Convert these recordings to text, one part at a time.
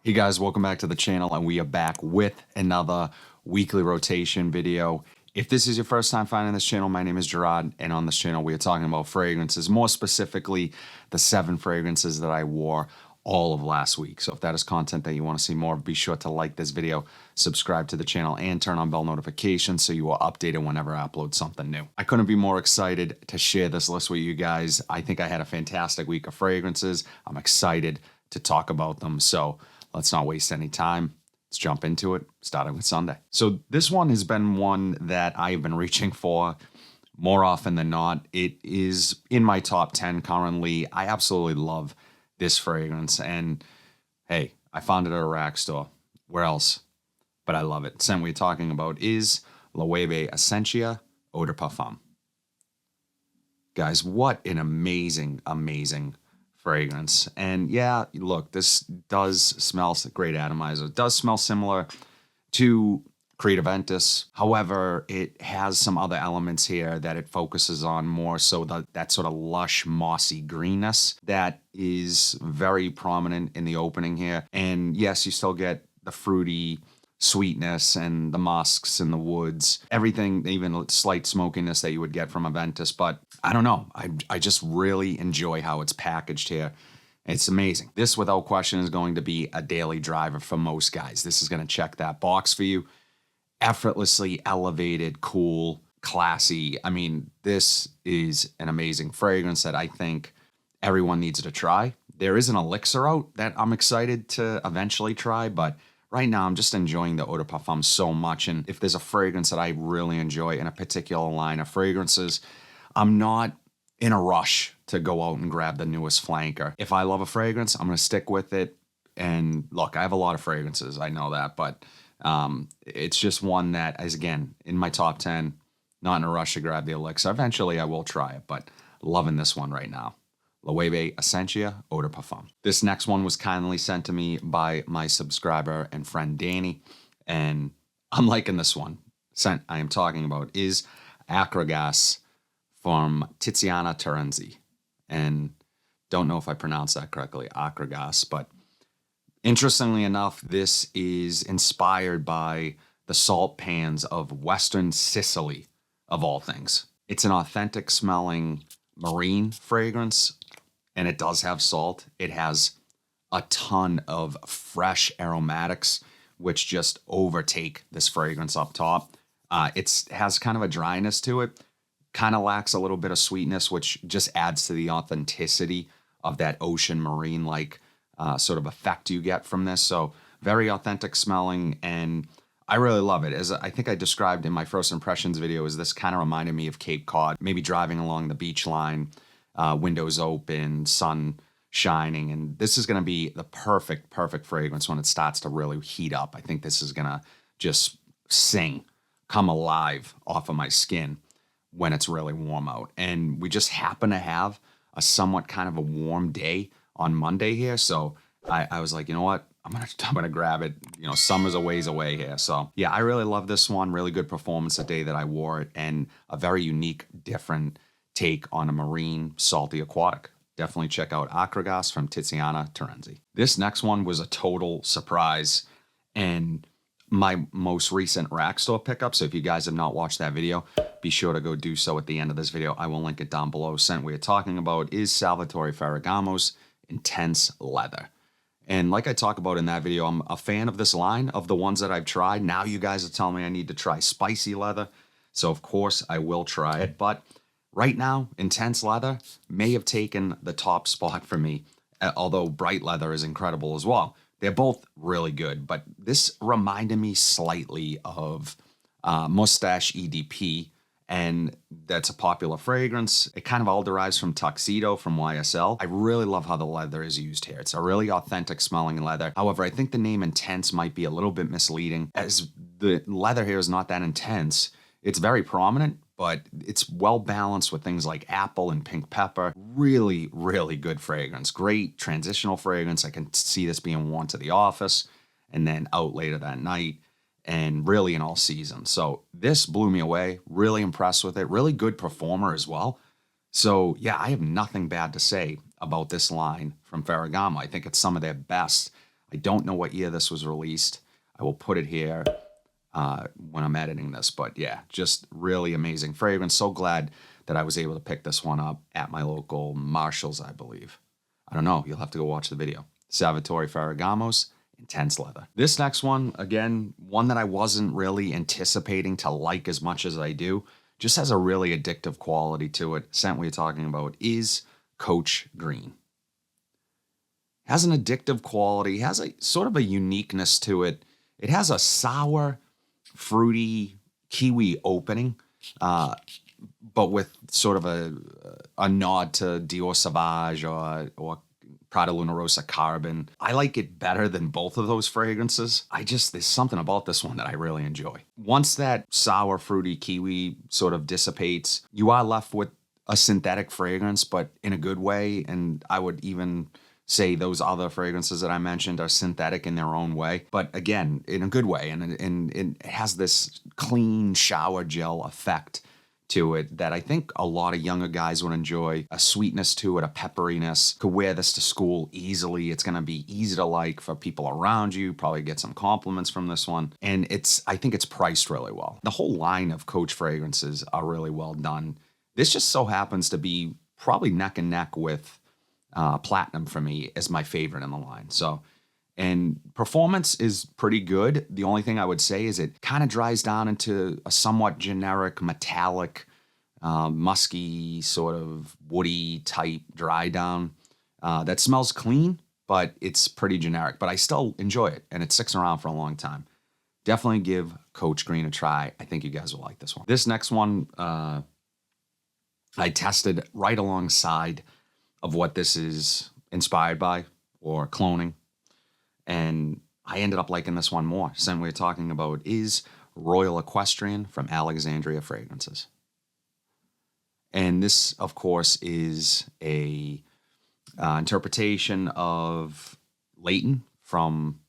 Hey guys, welcome back to the channel, and we are back with another weekly rotation video. If this is your first time finding this channel, my name is Gerard, and on this channel we are talking about fragrances, more specifically the 7 fragrances that I wore all of last week. So if that is content that you want to see more of, be sure to like this video, subscribe to the channel, and turn on bell notifications so you are updated whenever I upload something new. I couldn't be more excited to share this list with you guys. I think I had a fantastic week of fragrances. I'm excited to talk about them. So let's not waste any time. Let's jump into it, starting with Sunday. So this one has been one that I've been reaching for more often than not. It is in my top 10 currently. I absolutely love this fragrance. And hey, I found it at a rack store. Where else? But I love it. The scent we're talking about is Loewe Esencia Eau de Parfum. Guys, what an amazing, amazing fragrance. And yeah, look, this does smell great atomizer. It does smell similar to Creative Ventus. However, it has some other elements here that it focuses on more so that sort of lush, mossy greenness that is very prominent in the opening here. And yes, you still get the fruity sweetness and the musks and the woods, everything, even slight smokiness that you would get from a Ventus. But I don't know. I just really enjoy how it's packaged here. It's amazing. This, without question, is going to be a daily driver for most guys. This is going to check that box for you. Effortlessly elevated, cool, classy. I mean, this is an amazing fragrance that I think everyone needs to try. There is an elixir out that I'm excited to eventually try, but right now, I'm just enjoying the Eau de Parfum so much. And if there's a fragrance that I really enjoy in a particular line of fragrances, I'm not in a rush to go out and grab the newest flanker. If I love a fragrance, I'm going to stick with it. And look, I have a lot of fragrances. I know that. But it's just one that is, again, in my top 10, not in a rush to grab the elixir. Eventually, I will try it, but loving this one right now. Loewe Esencia Eau de Parfum. This next one was kindly sent to me by my subscriber and friend Danny, and I'm liking this one. Scent I am talking about is Akragas from Tiziana Terenzi, and don't know if I pronounced that correctly, Akragas, but interestingly enough, this is inspired by the salt pans of Western Sicily, of all things. It's an authentic smelling marine fragrance, and it does have salt. It has a ton of fresh aromatics, which just overtake this fragrance up top. It has kind of a dryness to it, kind of lacks a little bit of sweetness, which just adds to the authenticity of that ocean marine-like sort of effect you get from this. So very authentic smelling, and I really love it. As I think I described in my first impressions video, is this kind of reminded me of Cape Cod, maybe driving along the beach line, windows open, sun shining, and this is going to be the perfect fragrance when it starts to really heat up. I think this is going to just come alive off of my skin when it's really warm out. And we just happen to have a somewhat kind of a warm day on Monday here, so I was like, you know what? I'm gonna grab it. You know, summer's a ways away here. So yeah, I really love this one. Really good performance the day that I wore it, and a very unique, different take on a marine, salty aquatic. Definitely check out Akragas from Tiziana Terenzi. This next one was a total surprise and my most recent rack store pickup. So if you guys have not watched that video, be sure to go do so at the end of this video. I will link it down below. Scent we're talking about is Salvatore Ferragamo's Intense Leather. And like I talk about in that video, I'm a fan of this line, of the ones that I've tried. Now you guys are telling me I need to try spicy leather. So of course I will try it. But right now, Intense Leather may have taken the top spot for me, although Bright Leather is incredible as well. They're both really good, but this reminded me slightly of Mustache EDP, and that's a popular fragrance. It kind of all derives from Tuxedo from YSL. I really love how the leather is used here. It's a really authentic smelling leather. However, I think the name Intense might be a little bit misleading, as the leather here is not that intense. It's very prominent, but it's well balanced with things like apple and pink pepper. Really, really good fragrance. Great transitional fragrance. I can see this being worn to the office and then out later that night, and really in all seasons. So this blew me away. Really impressed with it. Really good performer as well. So yeah, I have nothing bad to say about this line from Ferragamo. I think it's some of their best. I don't know what year this was released. I will put it here when I'm editing this. But yeah, just really amazing fragrance. So glad that I was able to pick this one up at my local Marshall's, I believe. I don't know. You'll have to go watch the video. Salvatore Ferragamo's Intense Leather. This next one, again, one that I wasn't really anticipating to like as much as I do, just has a really addictive quality to it. Scent we're talking about is Coach Green. Has an addictive quality, has a sort of a uniqueness to it. It has a sour, fruity kiwi opening, but with sort of a nod to Dior Sauvage or Prada Luna Rosa Carbon. I like it better than both of those fragrances. There's something about this one that I really enjoy. Once that sour, fruity kiwi sort of dissipates, you are left with a synthetic fragrance, but in a good way. And I would even say those other fragrances that I mentioned are synthetic in their own way, but again, in a good way. And it has this clean shower gel effect to it that I think a lot of younger guys would enjoy. A sweetness to it, a pepperiness. Could wear this to school easily. It's going to be easy to like for people around you. Probably get some compliments from this one. And I think it's priced really well. The whole line of Coach fragrances are really well done. This just so happens to be probably neck and neck with Platinum for me as my favorite in the line. So, and performance is pretty good. The only thing I would say is it kind of dries down into a somewhat generic, metallic, musky, sort of woody type dry down that smells clean, but it's pretty generic. But I still enjoy it, and it sticks around for a long time. Definitely give Coach Green a try. I think you guys will like this one. This next one I tested right alongside of what this is inspired by or cloning. And I ended up liking this one more. Scent we're talking about is Royal Equestrian from Alexandria Fragrances. And this, of course, is a interpretation of Leighton from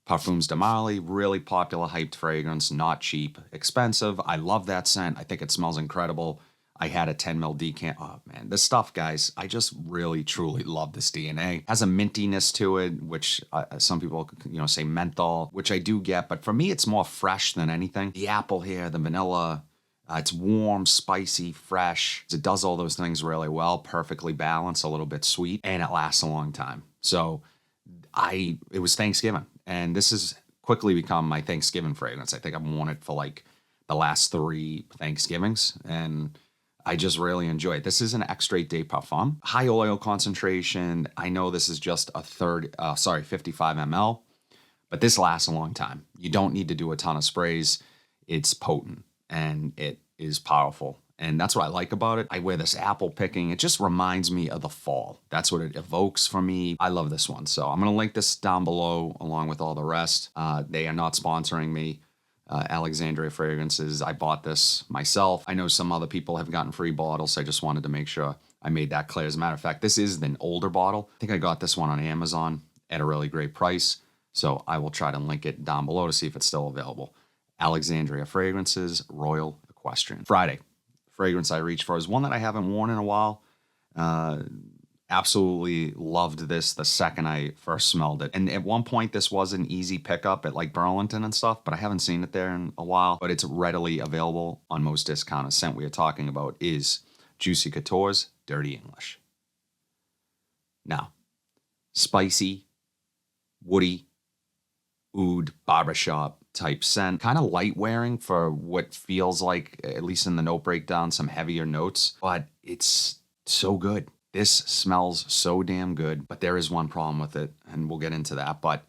Parfums de Marly. Really popular, hyped fragrance, not cheap, expensive. I love that scent. I think it smells incredible. I had a 10 ml decant. Oh man, this stuff, guys, I just really, truly love this DNA. Has a mintiness to it, which some people, say menthol, which I do get. But for me, it's more fresh than anything. The apple here, the vanilla, it's warm, spicy, fresh. It does all those things really well, perfectly balanced, a little bit sweet, and it lasts a long time. So it was Thanksgiving, and this has quickly become my Thanksgiving fragrance. I think I've worn it for like the last 3 Thanksgivings, and I just really enjoy it. This is an extrait de parfum. High oil concentration. I know this is just 55 ml, but this lasts a long time. You don't need to do a ton of sprays. It's potent and it is powerful. And that's what I like about it. I wear this apple picking. It just reminds me of the fall. That's what it evokes for me. I love this one. So I'm going to link this down below along with all the rest. They are not sponsoring me. Alexandria Fragrances. I bought this myself. I know some other people have gotten free bottles. So I just wanted to make sure I made that clear. As a matter of fact, this is an older bottle. I think I got this one on Amazon at a really great price. So I will try to link it down below to see if it's still available. Alexandria Fragrances, Royal Equestrian. Friday. Fragrance I reached for is one that I haven't worn in a while. Absolutely loved this the second I first smelled it. And at one point, this was an easy pickup at like Burlington and stuff, but I haven't seen it there in a while. But it's readily available on most discounted. Scent we are talking about is Juicy Couture's Dirty English. Now, spicy, woody, oud, barbershop type scent. Kind of light wearing for what feels like, at least in the note breakdown, some heavier notes. But it's so good. This smells so damn good, but there is one problem with it, and we'll get into that. But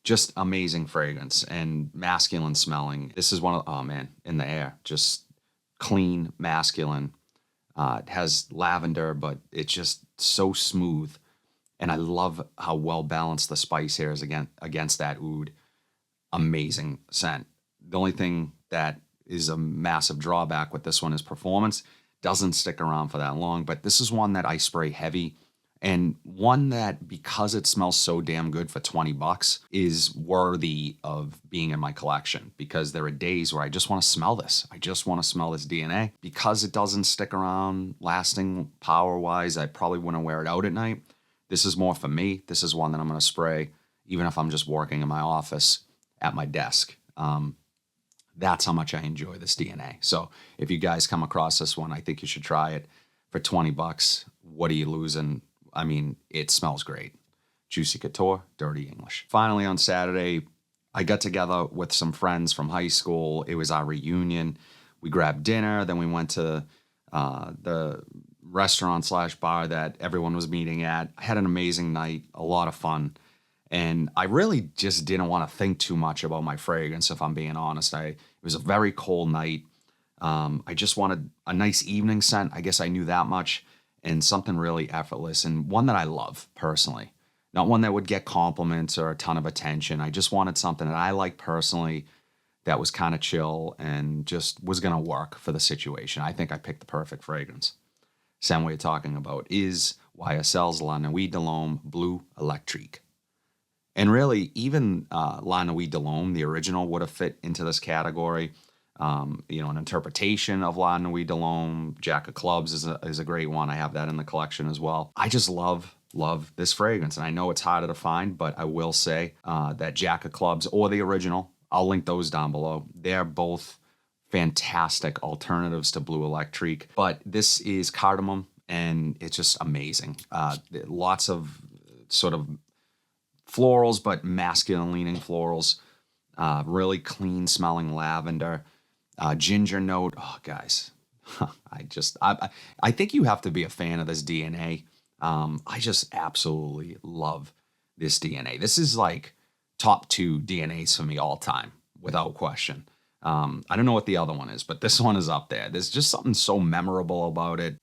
just amazing fragrance and masculine smelling. This is one of, oh man, in the air. Just clean, masculine. It has lavender, but it's just so smooth. And I love how well balanced the spice here is against that oud. Amazing scent. The only thing that is a massive drawback with this one is performance. Doesn't stick around for that long, but this is one that I spray heavy, and one that, because it smells so damn good for $20, is worthy of being in my collection, because there are days where I just want to smell this. I just want to smell this DNA. Because it doesn't stick around lasting power-wise, I probably wouldn't wear it out at night. This is more for me. This is one that I'm going to spray even if I'm just working in my office at my desk. That's how much I enjoy this DNA. So if you guys come across this one, I think you should try it for 20 bucks. What are you losing? I mean, it smells great. Juicy Couture, Dirty English. Finally, on Saturday, I got together with some friends from high school. It was our reunion. We grabbed dinner, then we went to the restaurant slash bar that everyone was meeting at. I had an amazing night, a lot of fun. And I really just didn't want to think too much about my fragrance, if I'm being honest. It was a very cold night. I just wanted a nice evening scent. I guess I knew that much. And something really effortless and one that I love personally. Not one that would get compliments or a ton of attention. I just wanted something that I like personally that was kind of chill and just was going to work for the situation. I think I picked the perfect fragrance. Scent we're talking about is YSL's La Nuit de l'Homme Bleu Électrique. And really, even La Nuit de l'Homme, the original, would have fit into this category. An interpretation of La Nuit de l'Homme, Jack of Clubs is a great one. I have that in the collection as well. I just love this fragrance. And I know it's harder to find, but I will say that Jack of Clubs or the original, I'll link those down below. They're both fantastic alternatives to Bleu Électrique. But this is cardamom, and it's just amazing. Lots of sort of florals, but masculine-leaning florals. Really clean-smelling lavender. Ginger note. Oh, guys. I think you have to be a fan of this DNA. I just absolutely love this DNA. This is like top 2 DNAs for me all time, without question. I don't know what the other one is, but this one is up there. There's just something so memorable about it,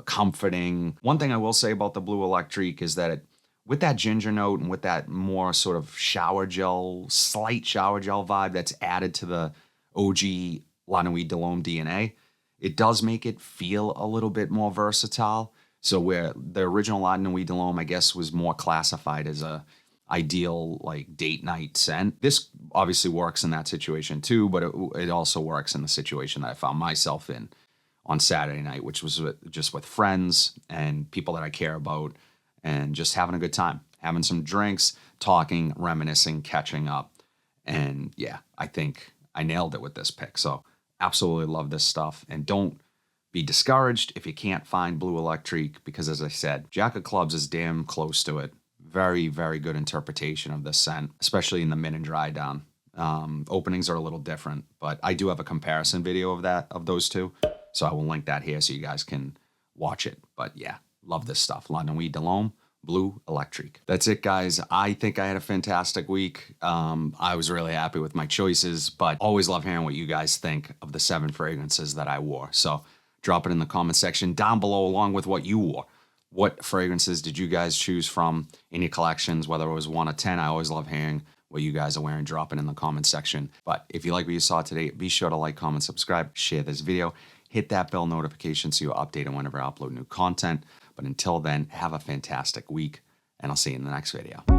comforting. One thing I will say about the Bleu Électrique is that with that ginger note and with that more sort of slight shower gel vibe that's added to the OG La Nuit de l'Homme DNA, it does make it feel a little bit more versatile. So where the original La Nuit de l'Homme, I guess, was more classified as a ideal like date night scent. This obviously works in that situation too, but it also works in the situation that I found myself in on Saturday night, which was just with friends and people that I care about and just having a good time, having some drinks, talking, reminiscing, catching up. And yeah, I think I nailed it with this pick. So absolutely love this stuff. And don't be discouraged if you can't find Bleu Électrique, because as I said, Jack of Clubs is damn close to it. Very, very good interpretation of this scent, especially in the mid and dry down. Openings are a little different, but I do have a comparison video of those two. So I will link that here so you guys can watch it. But yeah, love this stuff. La Nuit de l'Homme Bleu Électrique. That's it, guys. I think I had a fantastic week. I was really happy with my choices, but always love hearing what you guys think of the 7 fragrances that I wore. So drop it in the comment section down below along with what you wore. What fragrances did you guys choose from in your collections, whether it was 1 or 10? I always love hearing what you guys are wearing. Drop it in the comment section. But if you like what you saw today, be sure to like, comment, subscribe, share this video. Hit that bell notification so you're updated whenever I upload new content. But until then, have a fantastic week, and I'll see you in the next video.